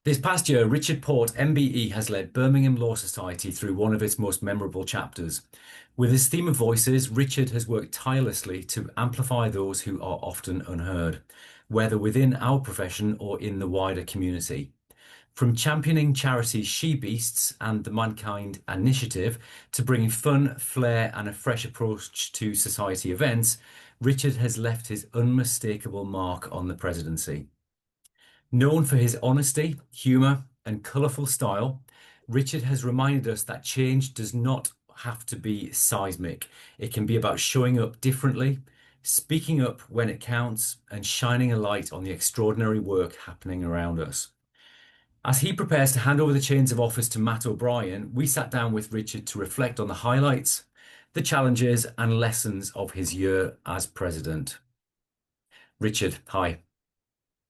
This past year, Richard Port MBE has led Birmingham Law Society through one of its most memorable chapters. With his theme of voices, Richard has worked tirelessly to amplify those who are often unheard, whether within our profession or in the wider community. From championing charities She Beasts and the Mankind Initiative to bringing fun, flair, and a fresh approach to society events, Richard has left his unmistakable mark on the presidency. Known for his honesty, humour, and colourful style, Richard has reminded us that change does not have to be seismic. It can be about showing up differently, speaking up when it counts, and shining a light on the extraordinary work happening around us. As he prepares to hand over the chains of office to Matt O'Brien, we sat down with Richard to reflect on the highlights, the challenges, and lessons of his year as president. Richard, hi.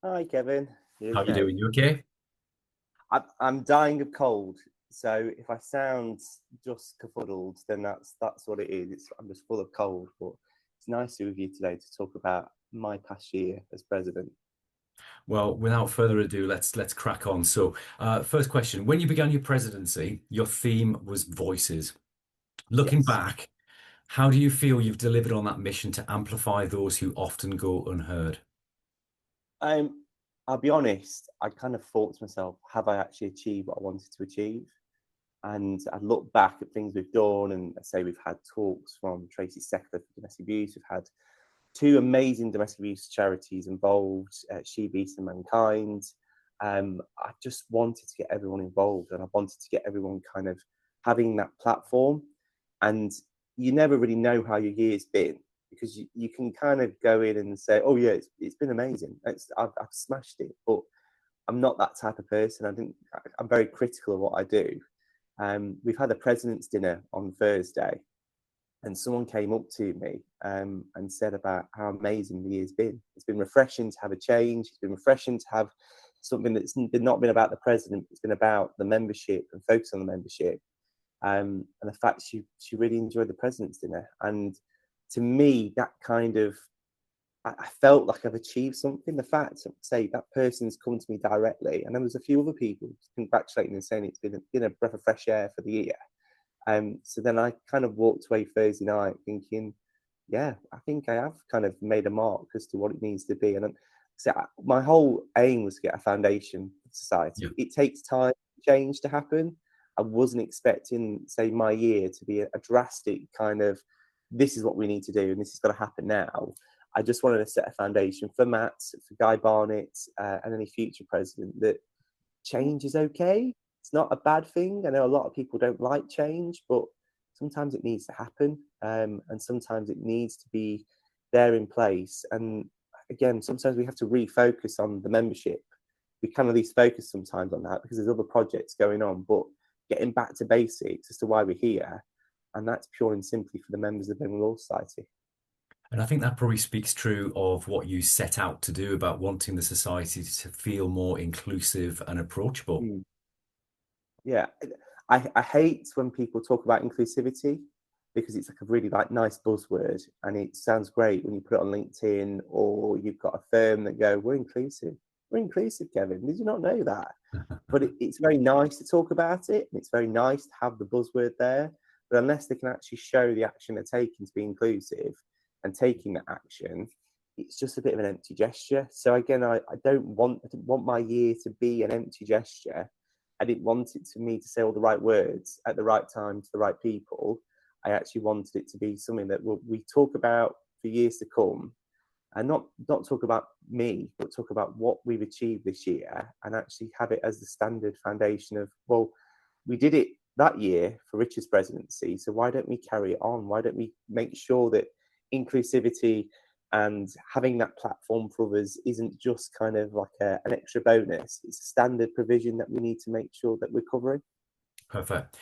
Hi, Kevin. You How are you okay? doing? You okay? I'm dying of cold, so if I sound just kerfuddled, then that's what it is. I'm just full of cold, but it's nice to be with you today to talk about my past year as president. Well, without further ado, let's crack on. So, first question: when you began your presidency, your theme was voices. Looking Yes. back, how do you feel you've delivered on that mission to amplify those who often go unheard? I'll be honest. I kind of thought to myself, have I actually achieved what I wanted to achieve? And I look back at things we've done, and I say we've had talks from Tracy Seckler for domestic abuse. We've had two amazing domestic abuse charities involved, She Beast and Mankind. I just wanted to get everyone involved, and I wanted to get everyone kind of having that platform. And you never really know how your year's been because you can kind of go in and say, "Oh yeah, it's been amazing. I've smashed it." But I'm not that type of person. I'm very critical of what I do. We've had a president's dinner on Thursday, and someone came up to me and said about how amazing the year's been. It's been refreshing to have a change. It's been refreshing to have something that's not been about the president. It's been about the membership and focus on the membership. And the fact she really enjoyed the president's dinner. And to me, that kind of I felt like I've achieved something. The fact, say, that person's come to me directly, and there was a few other people congratulating and saying it's been a breath of fresh air for the year. So then I kind of walked away Thursday night thinking, yeah, I think I have kind of made a mark as to what it needs to be. And so my whole aim was to get a foundation for Yeah. society. It takes time for change to happen. I wasn't expecting, say, my year to be a drastic kind of, this is what we need to do and this has got to happen now. I just wanted to set a foundation for Matt, for Guy Barnett, and any future president that change is okay. It's not a bad thing. I know a lot of people don't like change, but sometimes it needs to happen, and sometimes it needs to be there in place. And again, sometimes we have to refocus on the membership. We kind of lose focus sometimes on that because there's other projects going on, but getting back to basics as to why we're here, and that's pure and simply for the members of the Birmingham Law Society. And I think that probably speaks true of what you set out to do about wanting the society to feel more inclusive and approachable. Mm. Yeah, I hate when people talk about inclusivity because it's like a really like nice buzzword and it sounds great when you put it on LinkedIn or you've got a firm that go, we're inclusive. We're inclusive, Kevin. Did you not know that? But it's very nice to talk about it. And it's very nice to have the buzzword there. But unless they can actually show the action they're taking to be inclusive and taking that action, it's just a bit of an empty gesture. So again, I didn't want my year to be an empty gesture. I didn't want it to me to say all the right words at the right time to the right people. I actually wanted it to be something that we talk about for years to come, and not talk about me, but talk about what we've achieved this year, and actually have it as the standard foundation of, well, we did it that year for Richard's presidency, so why don't we carry it on? Why don't we make sure that inclusivity and having that platform for others isn't just kind of like an extra bonus. It's a standard provision that we need to make sure that we're covering. Perfect.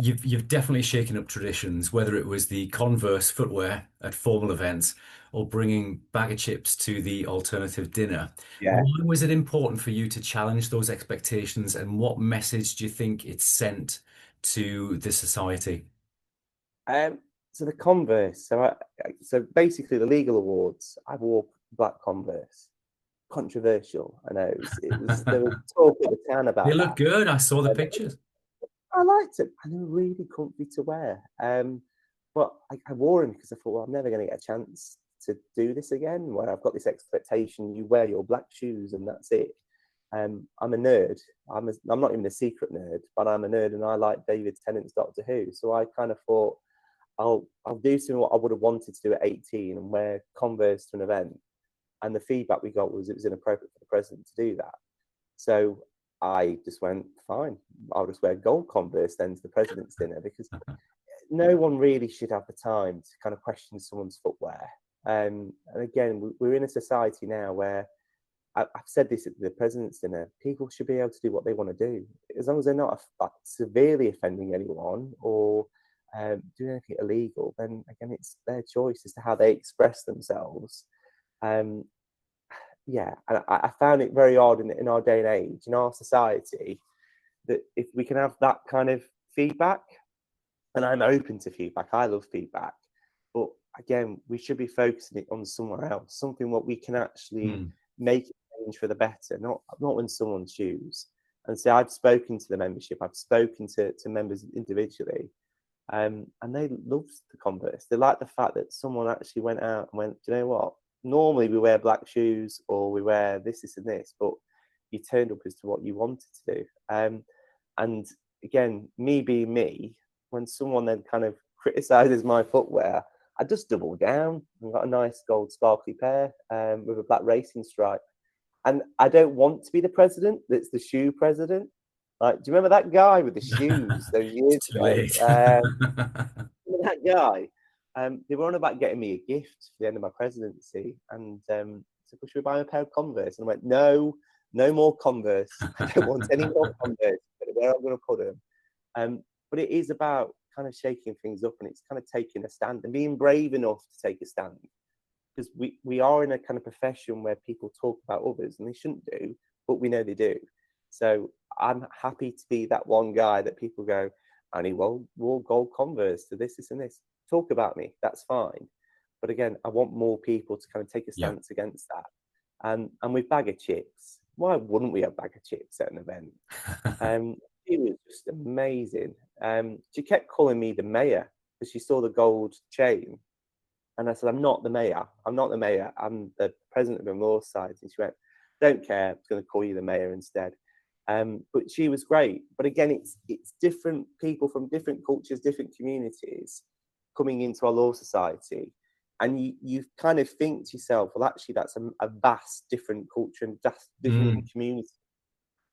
You've definitely shaken up traditions, whether it was the Converse footwear at formal events or bringing bag of chips to the alternative dinner. Yeah. Why was it important for you to challenge those expectations, and what message do you think it sent to the society? Um, so the Converse. So basically the legal awards. I wore black Converse, controversial. I know there was talk at the town They about look that. good. I saw the Um, pictures. I liked it, and they were really comfy to wear. But I wore them because I thought, well, I'm never going to get a chance to do this again. Where I've got this expectation, you wear your black shoes and that's it. I'm a nerd. I'm not even a secret nerd, but I'm a nerd, and I like David Tennant's Doctor Who. So I kind of thought, I'll do something what I would have wanted to do at 18 and wear Converse to an event. And the feedback we got was it was inappropriate for the president to do that. So I just went, fine, I'll just wear gold Converse then to the president's dinner, because no one really should have the time to kind of question someone's footwear. And again, we're in a society now where I've said this at the president's dinner, people should be able to do what they want to do, as long as they're not severely offending anyone or doing anything illegal. Then again, it's their choice as to how they express themselves. Um, yeah, and I found it very odd in our day and age, in our society, that if we can have that kind of feedback, and I'm open to feedback, I love feedback, but again, we should be focusing it on somewhere else, something what we can actually make a change for the better, not in someone's shoes. And so I've spoken to the membership, I've spoken to members individually, and they love the Converse. They like the fact that someone actually went out and went, do you know what? Normally we wear black shoes or we wear this, and this, but you turned up as to what you wanted to do. And again, me being me, when someone then kind of criticizes my footwear, I just double down and got a nice gold sparkly pair with a black racing stripe. And I don't want to be the president that's the shoe president. Like, do you remember that guy with the shoes those years It's too ago? late. That guy. They were on about getting me a gift for the end of my presidency, and said, well, should we buy a pair of Converse? And I went, no more Converse. I don't want any more Converse. Where I'm going to put them. But it is about kind of shaking things up, and it's kind of taking a stand and being brave enough to take a stand, because we are in a kind of profession where people talk about others, and they shouldn't do, but we know they do. So I'm happy to be that one guy that people go, and he wore gold Converse to this, and this. Talk about me, that's fine. But again, I want more people to kind of take a stance against that. And with bag of chips, why wouldn't we have bag of chips at an event? It was just amazing. She kept calling me the mayor because she saw the gold chain. And I said, I'm not the mayor. I'm not the mayor. I'm the president of the Law Society. And she went, don't care. I'm going to call you the mayor instead. But she was great. But again, it's different people from different cultures, different communities coming into our law society. And you kind of think to yourself, well, actually, that's a vast different culture and vast different community.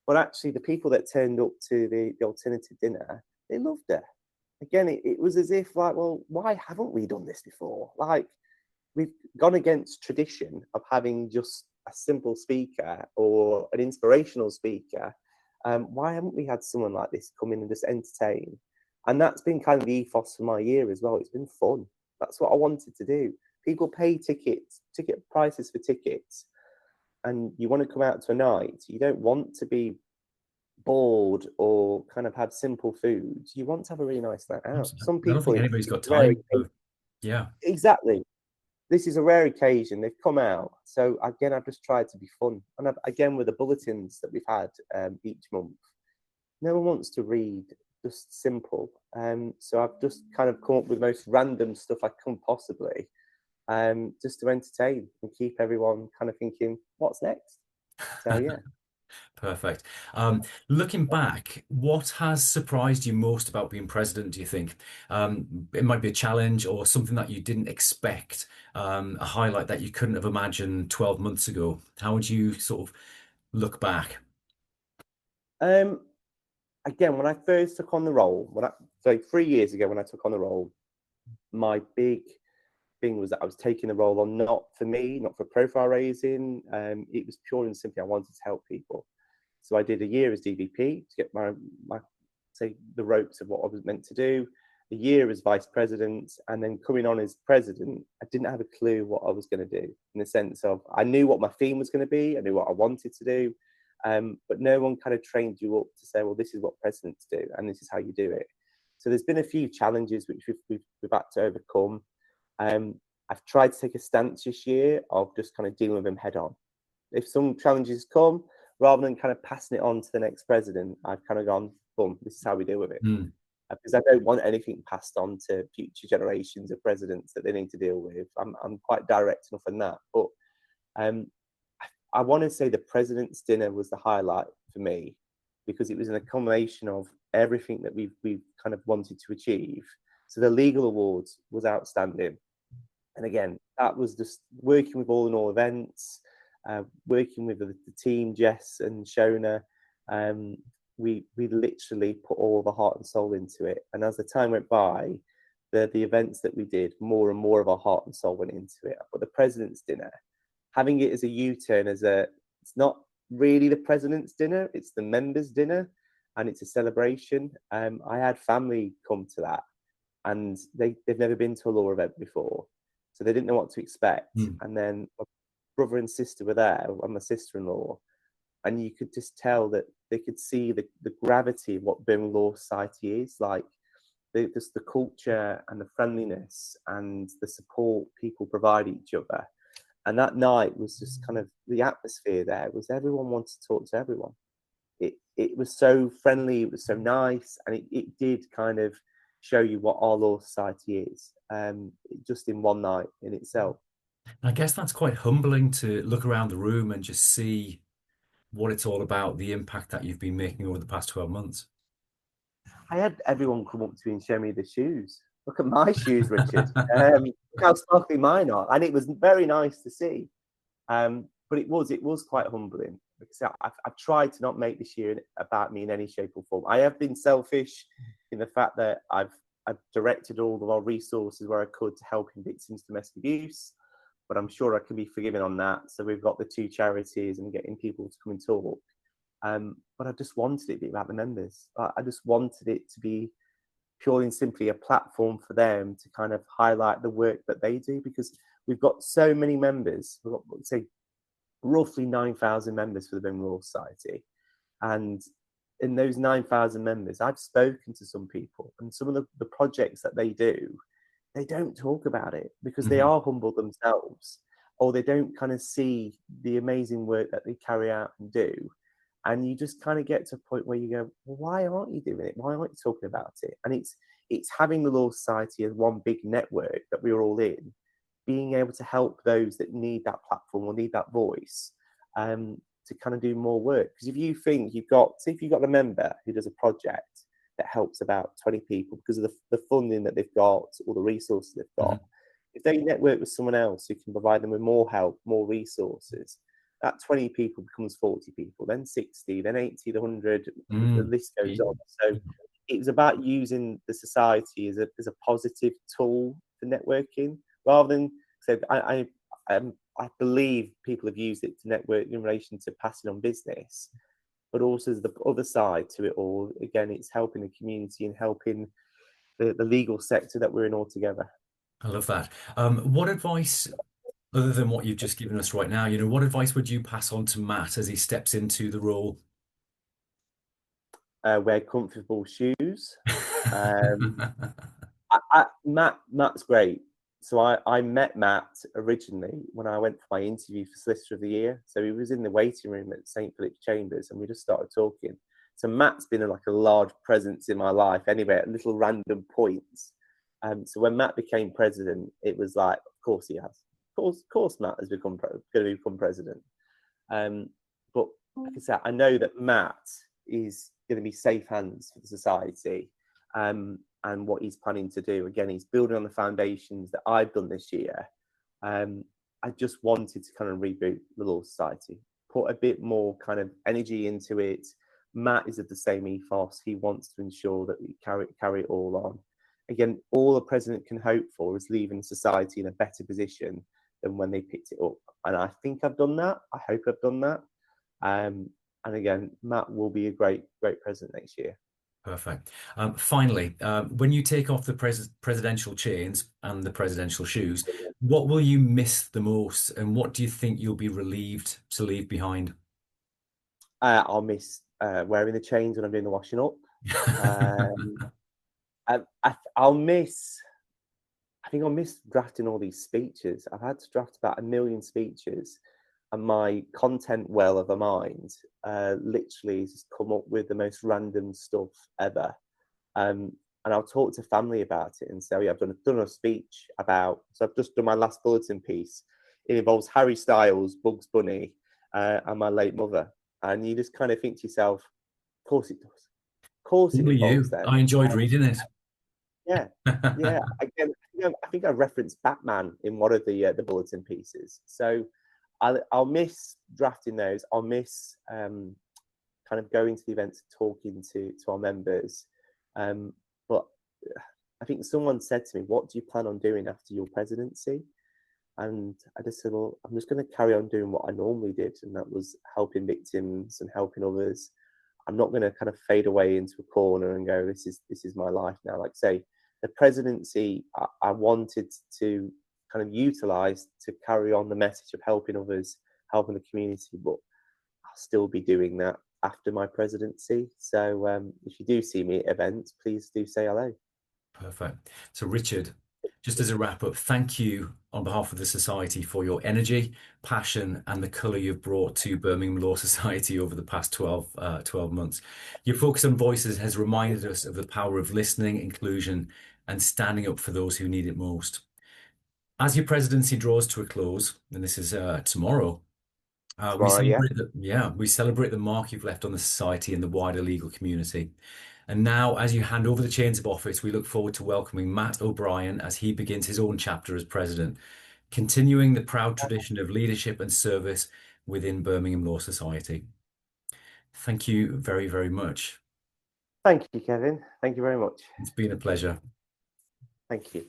But actually, the people that turned up to the alternative dinner, they loved it. Again, it was as if, like, well, why haven't we done this before? Like, we've gone against tradition of having just a simple speaker or an inspirational speaker. Why haven't we had someone like this come in and just entertain? And that's been kind of the ethos for my year as well. It's been fun. That's what I wanted to do. People pay ticket prices for tickets, and you want to come out to a night. You don't want to be bored or kind of have simple foods. You want to have a really nice night out. Absolutely. Some I don't people, think it's anybody's got rare time. occasion. Yeah. Exactly. This is a rare occasion. They've come out. So again, I've just tried to be fun. And again, with the bulletins that we've had each month, no one wants to read just simple. So I've just kind of come up with the most random stuff I can possibly, just to entertain and keep everyone kind of thinking, what's next? So yeah. Perfect. Looking back, what has surprised you most about being president, do you think? It might be a challenge or something that you didn't expect, a highlight that you couldn't have imagined 12 months ago. How would you sort of look back? Again, when I first took on the role, so 3 years ago when I took on the role, my big thing was that I was taking the role on not for me, not for profile raising. It was pure and simply I wanted to help people. So I did a year as DVP to get my say the ropes of what I was meant to do. A year as vice president, and then coming on as president, I didn't have a clue what I was going to do. In the sense of I knew what my theme was going to be, I knew what I wanted to do, but no one kind of trained you up to say, well, this is what presidents do, and this is how you do it. So there's been a few challenges which we've had to overcome. I've tried to take a stance this year of just kind of dealing with them head on. if some challenges come, rather than kind of passing it on to the next president, I've kind of gone, boom, this is how we deal with it. Mm. Because I don't want anything passed on to future generations of presidents that they need to deal with. I'm quite direct enough in that. But um, I want to say the president's dinner was the highlight for me, because it was an accumulation of everything that we've kind of wanted to achieve. So the legal awards was outstanding. And again, that was just working with all in all events, working with the team, Jess and Shona. We literally put all the heart and soul into it. And as the time went by, the events that we did, more and more of our heart and soul went into it. But the president's dinner, having it as a U-turn, it's not really the president's dinner, it's the members' dinner, and it's a celebration. I had family come to that, and they've never been to a law event before, so they didn't know what to expect. Mm. And then my brother and sister were there, and my sister-in-law, and you could just tell that they could see the gravity of what Birmingham Law Society is like. Just the culture and the friendliness and the support people provide each other. And that night was just kind of the atmosphere there was everyone wanted to talk to everyone. It was so friendly, it was so nice, and it did kind of show you what our law society is, just in one night in itself. I guess that's quite humbling to look around the room and just see what it's all about, the impact that you've been making over the past 12 months. I had everyone come up to me and show me the shoes. Look at my shoes, Richard. Look how sparkly mine are. And it was very nice to see. But it was quite humbling, because I've tried to not make this year about me in any shape or form. I have been selfish in the fact that I've directed all of our resources where I could to helping victims of domestic abuse, but I'm sure I can be forgiven on that. So we've got the 2 charities and getting people to come and talk. But I just wanted it to be about the members. I just wanted it to be purely and simply a platform for them to kind of highlight the work that they do, because we've got so many members. We've got, say, roughly 9,000 members for the Birmingham Law Society. And in those 9,000 members, I've spoken to some people, and some of the projects that they do, they don't talk about it because they are humble themselves, or they don't kind of see the amazing work that they carry out and do. And you just kind of get to a point where you go, well, why aren't you doing it? Why aren't you talking about it? And it's having the Law Society as one big network that we're all in, being able to help those that need that platform or need that voice, to kind of do more work. Because if you think if you've got a member who does a project that helps about 20 people because of the funding that they've got or the resources they've got, if they network with someone else who can provide them with more help, more resources, that 20 people becomes 40 people, then 60, then 80, the 100, the list goes on. So it was about using the society as a positive tool for networking, rather than, so I believe people have used it to network in relation to passing on business, but also as the other side to it all. Again, it's helping the community and helping the legal sector that we're in all together. I love that. What advice, other than what you've just given us right now, what advice would you pass on to Matt as he steps into the role? Wear comfortable shoes. Matt's great. So I met Matt originally when I went for my interview for Solicitor of the Year. So he was in the waiting room at St. Philip's Chambers, and we just started talking. So Matt's been like a large presence in my life anyway, at little random points. So when Matt became president, it was like, of course he has. Of course Matt has going to become president. But like I said, I know that Matt is going to be safe hands for the society. And what he's planning to do. Again, he's building on the foundations that I've done this year. I just wanted to kind of reboot the Law Society, put a bit more kind of energy into it. Matt is of the same ethos. He wants to ensure that we carry it all on. Again, all the president can hope for is leaving society in a better position than when they picked it up. And I think I've done that. I hope I've done that. And again, Matt will be a great president next year. Perfect. Finally, when you take off the presidential chains and the presidential shoes, what will you miss the most, and what do you think you'll be relieved to leave behind? I'll miss wearing the chains when I'm doing the washing up. I'll miss. I think I'll miss drafting all these speeches. I've had to draft about 1 million speeches, and my content well of a mind literally has just come up with the most random stuff ever. And I'll talk to family about it and say, oh, yeah, I've done a speech about, so I've just done my last bulletin piece. It involves Harry Styles, Bugs Bunny, and my late mother. And you just kind of think to yourself, of course it does. Of course it Only involves you. them. I enjoyed reading it. Yeah, yeah. Again, I think I referenced Batman in one of the bulletin pieces. So I'll miss drafting those. I'll miss kind of going to the events, talking to our members. But I think someone said to me, "What do you plan on doing after your presidency?" And I just said, "Well, I'm just going to carry on doing what I normally did, and that was helping victims and helping others. I'm not going to kind of fade away into a corner and go, this is my life now." Like say, the presidency, I wanted to kind of utilize to carry on the message of helping others, helping the community, but I'll still be doing that after my presidency. So if you do see me at events, please do say hello. Perfect. So, Richard, just as a wrap up, thank you on behalf of the Society for your energy, passion, and the colour you've brought to Birmingham Law Society over the past 12 months. Your focus on voices has reminded us of the power of listening, inclusion, and standing up for those who need it most. As your presidency draws to a close, and this is tomorrow, Tomorrow, yeah. we celebrate the mark you've left on the society and the wider legal community. And now, as you hand over the chains of office, we look forward to welcoming Matt O'Brien as he begins his own chapter as president, continuing the proud tradition of leadership and service within Birmingham Law Society. Thank you very, very much. Thank you, Kevin. Thank you very much. It's been a pleasure. Thank you.